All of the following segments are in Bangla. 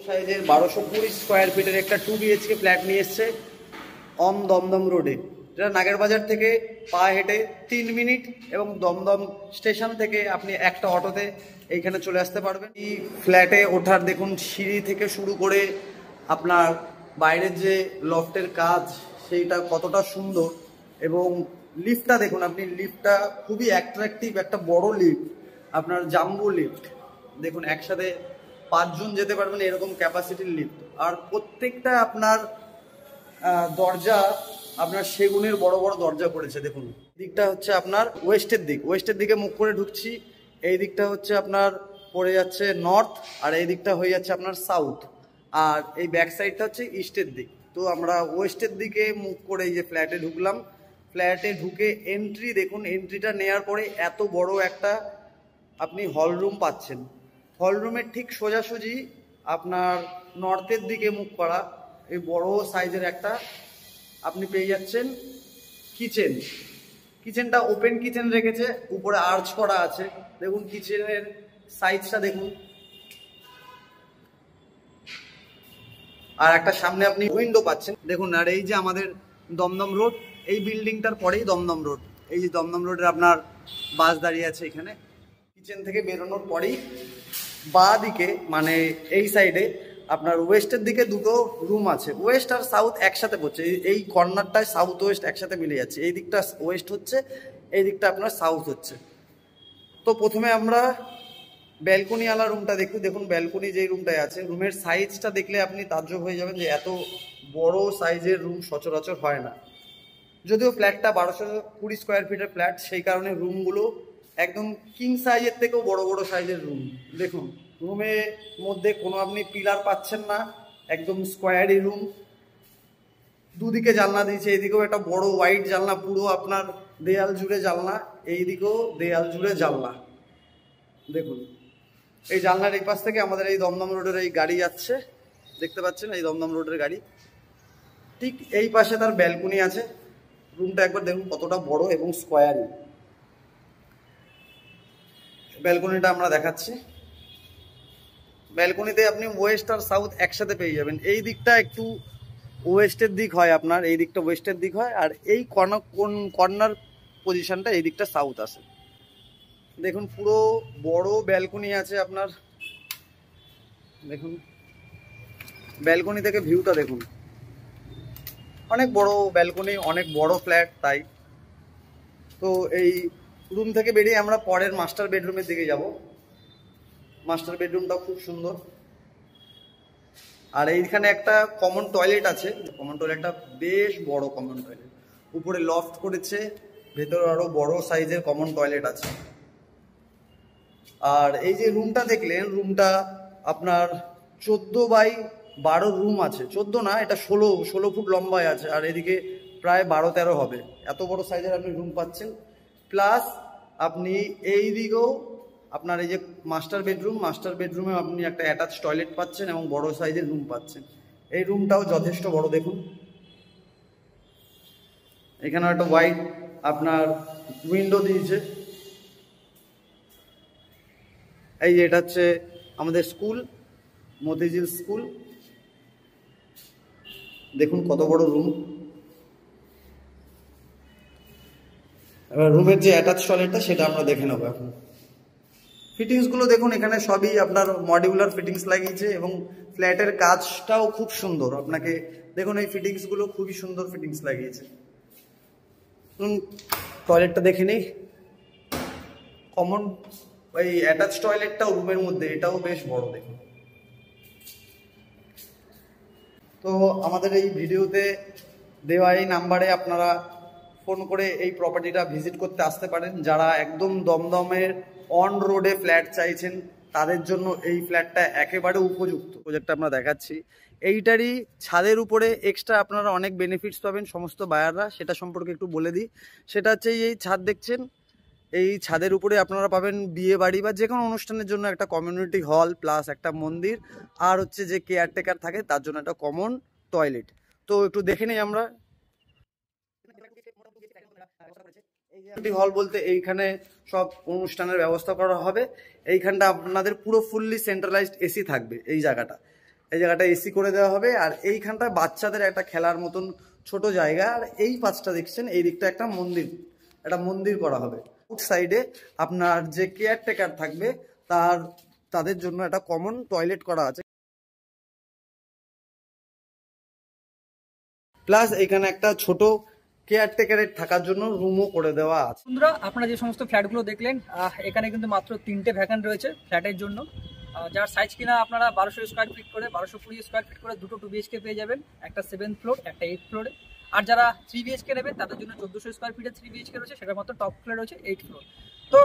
সাইজের 1220 স্কোয়ার ফিটের একটা 2 BHK ফ্ল্যাট নিয়ে এসছে অন দমদম রোডে, যেটা নাগেরবাজার থেকে পা হেঁটে 3 মিনিট এবং দমদম স্টেশন থেকে আপনি একটা অটোতে এইখানে চলে আসতে পারবেন। এই ফ্ল্যাটে ওঠার দেখুন সিঁড়ি থেকে শুরু করে আপনার বাইরের যে লফটের কাজ সেইটা কতটা সুন্দর, এবং লিফটটা দেখুন আপনি, লিফটটা খুবই অ্যাট্রাকটিভ, একটা বড় লিফট, আপনার জাম্বো লিফট দেখুন, একসাথে 5 জন যেতে পারবেন এরকম ক্যাপাসিটির লিফট। আর প্রত্যেকটা আপনার দরজা আপনার সেগুনের বড় বড় দরজা করেছে দেখুন। দিকটা হচ্ছে আপনার ওয়েস্টের দিক, ওয়েস্টের দিকে মুখ করে ঢুকছি, এই দিকটা হচ্ছে আপনার পড়ে যাচ্ছে নর্থ, আর এই দিকটা হয়ে যাচ্ছে আপনার সাউথ, আর এই ব্যাক সাইডটা হচ্ছে ইস্টের দিক। তো আমরা ওয়েস্টের দিকে মুখ করে এই যে ফ্ল্যাটে ঢুকলাম, ফ্ল্যাটে ঢুকে এন্ট্রি দেখুন, এন্ট্রিটা নেওয়ার পরে এত বড় একটা আপনি হল রুম পাচ্ছেন। হল রুমের ঠিক সোজাসুজি আপনার নর্থের দিকে মুখ করা এই বড় সাইজের একটা আপনি পেয়ে যাচ্ছেন কিচেন। কিচেনটা ওপেন কিচেন রেখেছে, উপরে আর্চ করা আছে দেখুন, কিচেনের সাইজটা দেখুন। আর একটা সামনে আপনি উইন্ডো পাচ্ছেন দেখুন। আর এই যে আমাদের দমদম রোড, এই বিল্ডিংটার পরেই দমদম রোড, এই যে দমদম রোডের আপনার বাস দাঁড়িয়ে আছে এখানে। কিচেন থেকে বেরোনোর পরেই বাঁ দিকে মানে এই সাইডে আপনার ওয়েস্টের দিকে দুটো রুম আছে, ওয়েস্ট আর সাউথ একসাথে পড়ছে, এই কর্নারটায় সাউথ ওয়েস্ট একসাথে মিলে যাচ্ছে, এই দিকটা ওয়েস্ট হচ্ছে, এই দিকটা আপনার সাউথ হচ্ছে। তো প্রথমে আমরা ব্যালকনিওয়ালা রুমটা দেখুন, দেখুন ব্যালকনি যেই রুমটায় আছে, রুমের সাইজটা দেখলে আপনি তাজ্জব হয়ে যাবেন যে এত বড় সাইজের রুম সচরাচর হয় না। যদিও ফ্ল্যাটটা 1220 স্কোয়ার ফিটের ফ্ল্যাট, সেই কারণে রুমগুলো একদম কিং সাইজের থেকেও বড় বড় সাইজের রুম দেখুন। রুমের মধ্যে কোনো আপনি পিলার পাচ্ছেন না, একদম স্কোয়ারই রুম। দুদিকে জানলা দিয়েছে, এইদিকেও একটা বড় হোয়াইট জানলা, পুরো আপনার দেয়াল জুড়ে জানলা, এইদিকেও দেয়াল জুড়ে জানলা দেখুন। এই জানলার এই পাশ থেকে আমাদের এই দমদম রোডের এই গাড়ি যাচ্ছে, দেখতে পাচ্ছেন এই দমদম রোডের গাড়ি। ঠিক এই পাশে তার ব্যালকনি আছে। রুমটা একবার দেখুন কতটা বড় এবং স্কোয়ারই। ব্যালকনিটা আমরা দেখাচ্ছি। ব্যালকনিতে আপনি ওয়েস্ট আর সাউথ একসাথে পেয়ে যাবেন। এই দিকটা একটু ওয়েস্টের দিক হয় আপনার, এই দিকটা ওয়েস্টের দিক হয়, আর এই কর্নার পজিশনটা এই দিকটা সাউথ আসে। দেখুন পুরো বড় ব্যালকনি আছে আপনার, দেখুন ব্যালকনি থেকে ভিউটা দেখুন, অনেক বড় ব্যালকনি, অনেক বড় ফ্ল্যাট তাই। তো এই রুম থেকে বেরিয়ে আমরা পরের মাস্টার বেডরুমের দিকে যাব। মাস্টার বেডরুমটাও খুব সুন্দর। আর এইখানে একটা কমন টয়লেট আছে, কমন টয়লেটটা বেশ বড় কমন টয়লেট, উপরে লফট করেছে, ভেতরে আরো বড় সাইজের কমন টয়লেট আছে। আর এই যে রুমটা দেখলেন, রুমটা আপনার 14x12 রুম আছে, 14 না, এটা 16 ফুট লম্বায় আছে, আর এদিকে প্রায় 12-13 হবে, এত বড় সাইজের আপনি রুম পাচ্ছেন। প্লাস আপনি এই দিকেও আপনার এই যে মাস্টার বেডরুম, মাস্টার বেডরুমে আপনি একটা অ্যাটাচ টয়লেট পাচ্ছেন এবং বড় সাইজের রুম পাচ্ছেন। এই রুমটাও যথেষ্ট বড় দেখুন। এখানে একটা হোয়াইট আপনার উইন্ডো দিয়েছে। এই যে এটা হচ্ছে আমাদের স্কুল, মতিঝিল স্কুল, দেখুন কত বড় রুম। এবার রুমের যে অ্যাটাচ টয়লেটটা সেটা আমরা দেখে নেবো এখন। ফিটিংসগুলো দেখুন, এখানে সবই আপনার মডিউলার ফিটিংস লাগিয়েছে এবং ফ্ল্যাটের কাজটাও খুব সুন্দর। আপনাকে দেখুন এই ফিটিংসগুলো খুবই সুন্দর ফিটিংস লাগিয়েছে। টয়লেটটা দেখে নিই, কমন ওই অ্যাটাচ টয়লেটটাও রুমের মধ্যে, এটাও বেশ বড় দেখুন। তো আমাদের এই ভিডিওতে দেওয়া এই নাম্বারে আপনারা ফোন করে এই প্রপার্টিটা ভিজিট করতে আসতে পারেন। যারা একদম দমদমের অন রোডে ফ্ল্যাট চাইছেন তাদের জন্য এই ফ্ল্যাটটা একেবারে উপযুক্ত। প্রজেক্টটা আমরা দেখাচ্ছি, এইটারই ছাদের উপরে এক্সট্রা আপনারা অনেক বেনিফিটস পাবেন সমস্ত বায়াররা, সেটা সম্পর্কে একটু বলে দিই। সেটা হচ্ছে এই ছাদ দেখছেন, এই ছাদের উপরে আপনারা পাবেন বিয়ে বাড়ি বা যে কোনো অনুষ্ঠানের জন্য একটা কমিউনিটি হল প্লাস একটা মন্দির, আর হচ্ছে যে কেয়ারটেকার থাকে তার জন্য একটা কমন টয়লেট। তো একটু দেখে নিই আমরা। হল বলতে এইখানে সব অনুষ্ঠানের ব্যবস্থা করা হবে। এইখানটা আপনাদের পুরো ফুললি সেন্ট্রালাইজড এসি থাকবে এই জায়গাটা। এই জায়গাটা এসি করে দেওয়া হবে, আর এইখানটা বাচ্চাদের একটা খেলার মতন ছোট জায়গা। আর এই পাশটা দেখছেন, এই দিকটা একটা মন্দির করা হবে। আউট সাইডে আপনার যে কেয়ারটেকার থাকবে তাদের জন্য একটা কমন টয়লেট করা আছে, প্লাস এখানে একটা ছোট কেয়ারটেকারের থাকার জন্য রুমও করে দেওয়া আছে। বন্ধুরা, আপনারা যে সমস্ত ফ্ল্যাটগুলো দেখলেন, এখানে কিন্তু মাত্র 3টে ভ্যাকান্ট রয়েছে ফ্ল্যাটের জন্য, যার সাইজ কিনা আপনারা 1200 স্কোয়ার ফিট করে 1220 স্কোয়ার ফিট করে দুটো 2 BHK পেয়ে যাবেন, একটা 7th ফ্লোর একটা 8th ফ্লোরে। আর যারা 3 BHK নেবেন তাদের জন্য 1400 স্কোয়ার ফিটে 3 BHK রয়েছে, সেটা মাত্র টপ ফ্লোর রয়েছে 8th ফ্লোর। তো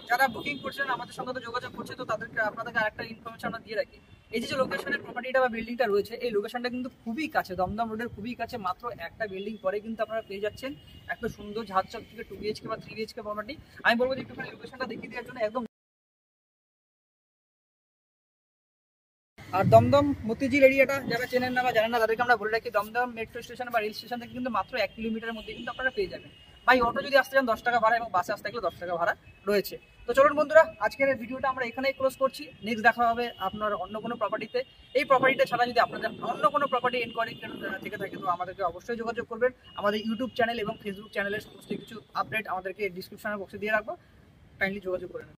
যারা বুকিং করছেন আমাদের সঙ্গে তো যোগাযোগ করছে, তো আপনাদেরকে আরেকটা ইনফরমেশন আমরা দিয়ে রাখি। এই যে লোকেশনের প্রপার্টিটা বা বিল্ডিংটা রয়েছে, এই লোকেশনটা কিন্তু খুবই কাছে, দমদম রোডের খুবই কাছে, মাত্র একটা বিল্ডিং পরে কিন্তু আপনারা পেয়ে যাচ্ছেন একটা সুন্দর ঝাঁচক থেকে 2 BHK বা 3 BHK প্রপার্টি। আমি বলবো যে একটুখানি লোকেশনটা দেখিয়ে দেওয়ার জন্য একদম। আর দমদম মতিঝিল এরিয়াটা যারা চেনেন না বা জানেন না, তাদেরকে আমরা বলে রাখি, দমদম মেট্রো স্টেশন বা রেল স্টেশন থেকে কিন্তু মাত্র 1 কিলোমিটারের মধ্যে কিন্তু আপনারা পেয়ে যাবেন। ভাই অটো যদি আসতে চান 10 টাকা ভাড়া, এবং বাসে আসতে গেলে 10 টাকা ভাড়া রয়েছে। তো চলুন বন্ধুরা, আজকের ভিডিওটা আমরা এখানেই ক্লোজ করছি। নেক্সট দেখা হবে আপনার অন্য কোনো প্রপার্টিতে। এই প্রপার্টিটা ছাড়া যদি আপনাদের অন্য কোনো প্রপার্টি এনকোয়ারি থেকে থাকে, তো আমাদেরকে অবশ্যই যোগাযোগ করবেন। আমাদের ইউটিউব চ্যানেল এবং ফেসবুক চ্যানেলের সমস্ত কিছু আপডেট আমাদেরকে ডিসক্রিপশনের বক্সে দিয়ে রাখবো, কাইন্ডলি যোগাযোগ করে নেবেন।